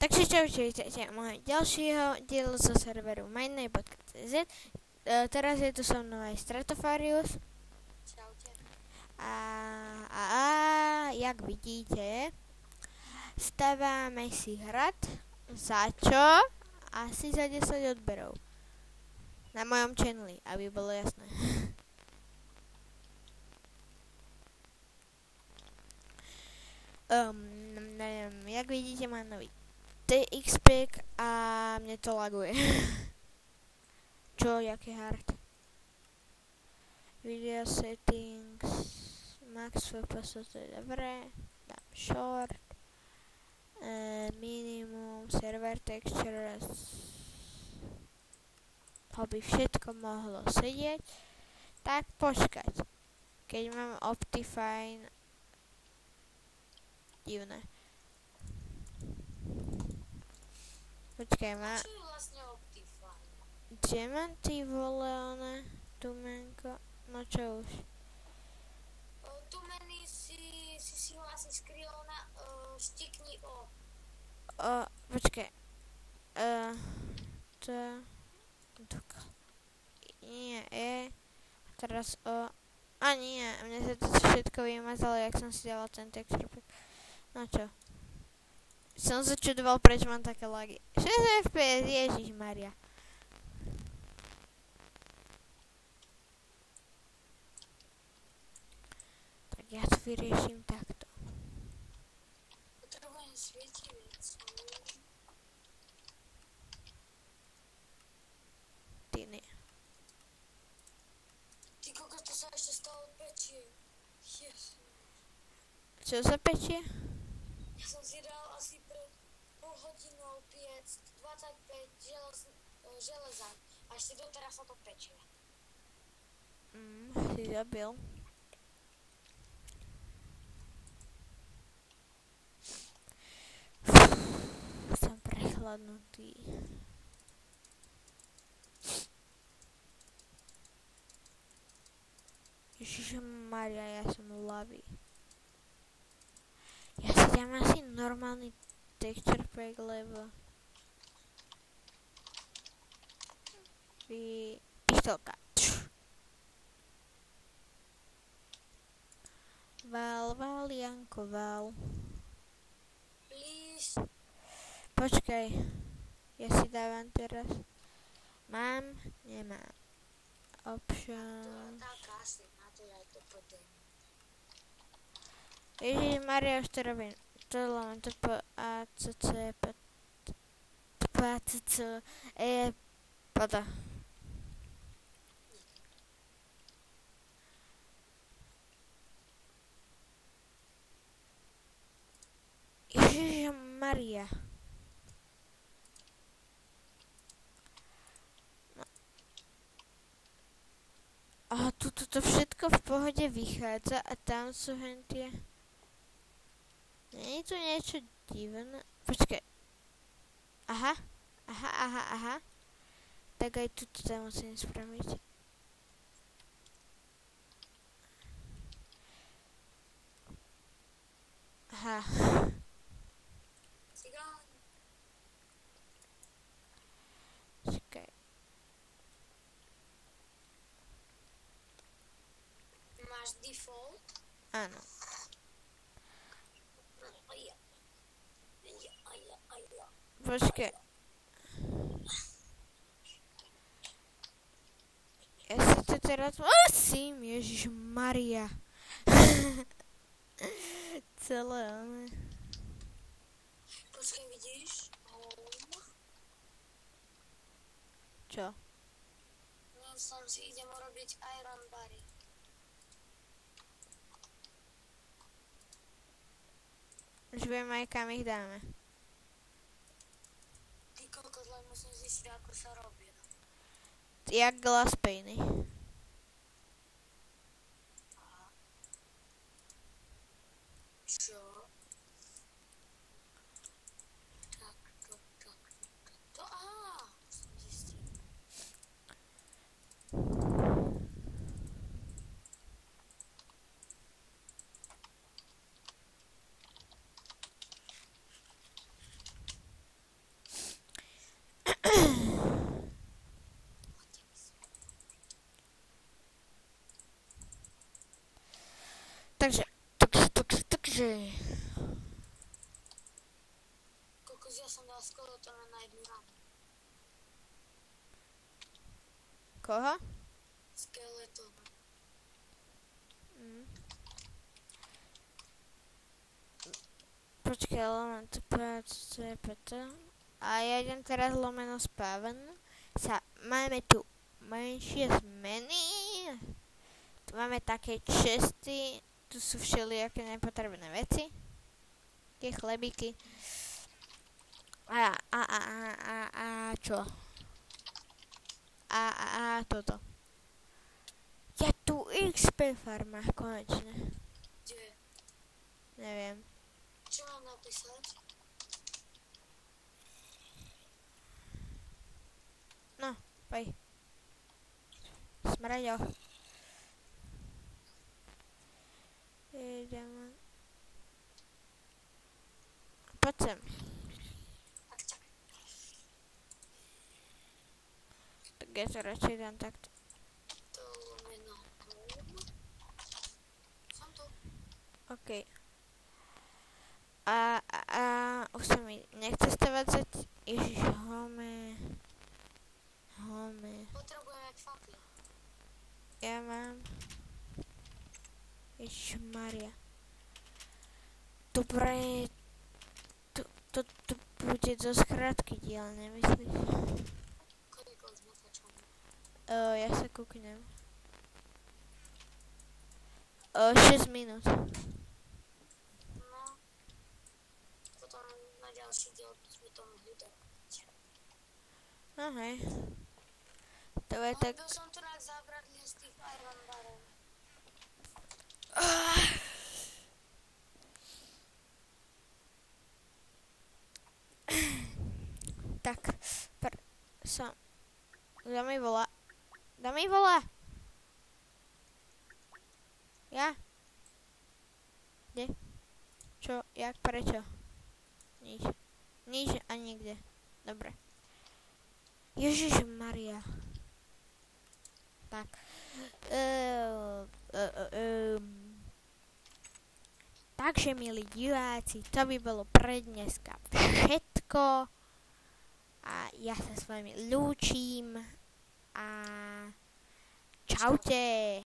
Takže čaute, vítajte u môjho ďalšieho dielu zo serveru Minenej.cz. Teraz je tu so mnou aj Stratofarius. Čaute. A jak vidíte, staváme si hrad. Za čo? Asi za 10 odberov. Na mojom channeli, aby bolo jasné. Jak vidíte, mám nový TX pack a mne to laguje. Čo, jaký hard? Video settings, max FPS, to je dobré. Dám short, minimum, server textures, to by všetko mohlo sedieť. Tak počkať, keď mám Optifine, divné. Počkaj, má... Čo je vlastne Optifine? Kde mám ty vole, one, tumenko? No čo už? Tu meny si vlastne skryl na štikni O. Počkaj. Nie, teraz O. A nie, mne sa to všetko vymazalo, jak som si dala ten texture pack. No čo? Som sa čudoval, prečo mám také lagy. 6 FPS, ježišmaria. Tak ja to vyrieším takto. Potrebujem svietivec. Ty nie. Ty kokos, to sa ešte stále pečie. Yes. Čo sa pečie? Ja som si dal asi pred pol hodinou piec 25 železa a ešte doteraz sa to pečie. Si zabil. Som prechladnutý. Ježišmaria, ja som lavý. Ja si dám asi normálny texture pack, lebo... Pištolka. Val, Janko, val. Please. Počkaj, ja si dávam teraz. Mám, nemám. Option. Tak asi, na to aj to podem. Ježišmaria, už to robím. To len to po ACC, PACC, pada. Ježišmaria. No. A tu to všetko v pohode vychádza a tam sú hentie. Nie je tu niečo divné? Počkaj. Aha. Tak aj tu to musím spraviť. Aha. Cigán. Čakaj. Máš default? Áno. Počkaj. Ja si to teraz musím, Ježišmaria. Celé ono. Počkaj, vidíš? Home. Čo? Myslím si, idem urobiť iron bary. Už viem aj kam ich dáme. Ty kokos, len musím zistiť, ako sa robia. Jak glass pane. Čo? To, aha, musím zistiť. ja som dal skeletona na jednu ránu. Koho? Skeletona. Počkaj, lomeno CPT. A ja idem teraz lomeno spaven. Máme tu menšie zmeny. Tu máme také česty. Tu sú všelijaké nepotrebné veci. Také chlebíky. A čo? A toto. Ja tu XP farma, konečne. Kde? Neviem. Čo mám napísať? No, poj. Smraďo. Ideme. Poď sem. Tak čakaj. Tak ja to radšej dám takto. To lomeno home. Som tu. OK. A už sa mi nechce stavať. Ježiš, home. Potrebujeme fakly. Ja mám. Ježišmaria. Dobre. To bude dosť krátky diel, nemyslíš? Koľko už natáčame? Ja sa kúknem. 6 minút. No. Potom na ďalší diel sme to mohli dávať. No hej. To je tak... Byl som tu rád zábradlí z tých Iron Barov. Tak, som... Kto mi volá? Kto mi volá? Ja? Kde? Čo? Jak? Prečo? Nič. Nič a nikde. Dobre. Ježišmaria. Tak. Takže, milí diváci, to by bolo pre dneska všetko. A ja sa s vami lúčim. A čaute.